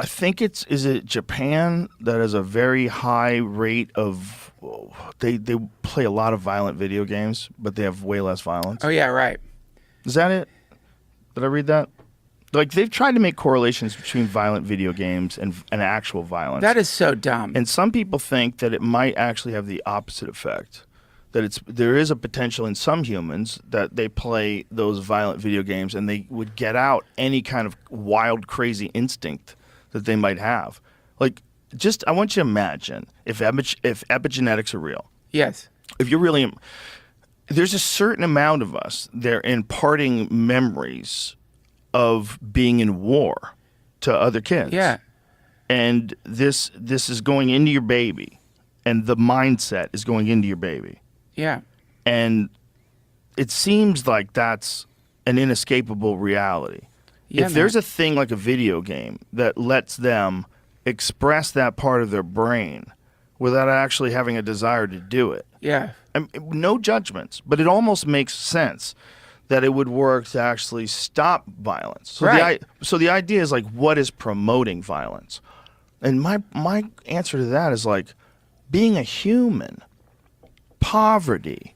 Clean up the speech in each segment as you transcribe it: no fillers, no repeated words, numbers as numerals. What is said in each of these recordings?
I think is it Japan that has a very high rate of, they play a lot of violent video games, but they have way less violence. Oh, yeah, right. Is that it? Did I read that? Like, they've tried to make correlations between violent video games and actual violence. That is so dumb. And some people think that it might actually have the opposite effect. That there is a potential in some humans that they play those violent video games and they would get out any kind of wild, crazy instinct that they might have. Like, I want you to imagine if epigenetics are real. Yes. If you're really, there's a certain amount of us, they're imparting memories of being in war to other kids. Yeah. And this is going into your baby, and the mindset is going into your baby. Yeah. And it seems like that's an inescapable reality. Yeah, if there's a thing like a video game that lets them express that part of their brain without actually having a desire to do it. Yeah. No judgments, but it almost makes sense that it would work to actually stop violence. So right. So the idea is like, what is promoting violence? And my answer to that is like, being a human, poverty,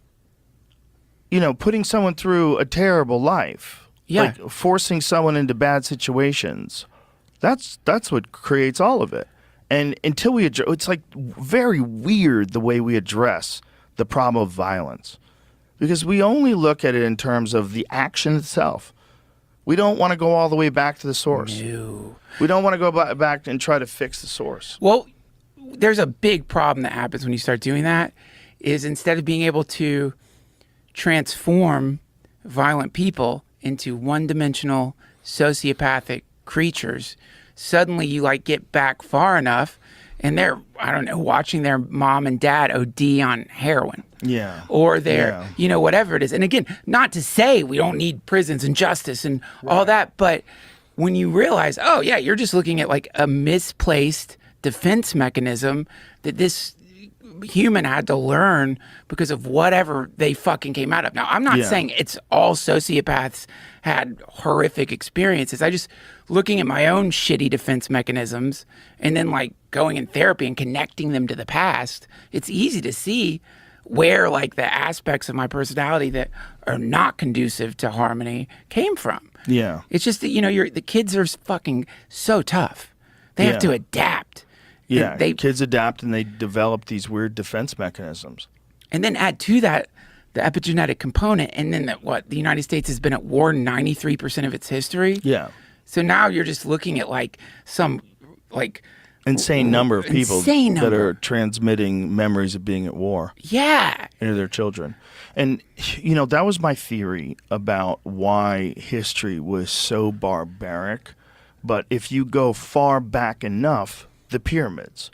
putting someone through a terrible life, like forcing someone into bad situations. That's what creates all of it. And until we address, it's like very weird the way we address the problem of violence. Because we only look at it in terms of the action itself. We don't want to go all the way back to the source. No. We don't want to go back and try to fix the source. Well, there's a big problem that happens when you start doing that, is instead of being able to transform violent people into one-dimensional sociopathic creatures, suddenly you get back far enough and they're, I don't know, watching their mom and dad OD on heroin. Yeah. Or they're, whatever it is. And again, not to say we don't need prisons and justice and all that, but when you realize, oh yeah, you're just looking at a misplaced defense mechanism that this human had to learn because of whatever they fucking came out of. Now, I'm not saying it's all sociopaths had horrific experiences. I just looking at my own shitty defense mechanisms and then going in therapy and connecting them to the past, it's easy to see where the aspects of my personality that are not conducive to harmony came from. Yeah. It's just that, the kids are fucking so tough. They have to adapt. Yeah, kids adapt and they develop these weird defense mechanisms. And then add to that the epigenetic component, and then the United States has been at war 93% of its history. Yeah. So now you're just looking at some insane number of people that are transmitting memories of being at war. Yeah. Into their children. And, that was my theory about why history was so barbaric. But if you go far back enough, the pyramids.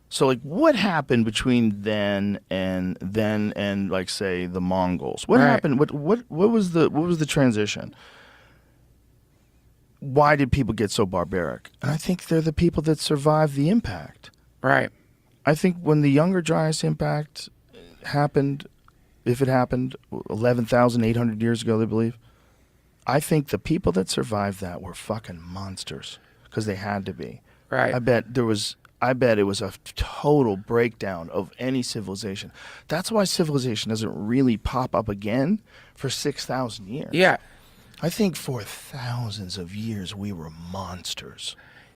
So what happened between then and say the Mongols? What happened? What was the transition? Why did people get so barbaric? And I think they're the people that survived the impact. Right. I think when the Younger Dryas impact happened, if it happened 11,800 years ago, they believe, I think the people that survived that were fucking monsters because they had to be. Right. I bet it was a total breakdown of any civilization. That's why civilization doesn't really pop up again for 6,000 years. Yeah. I think for thousands of years we were monsters.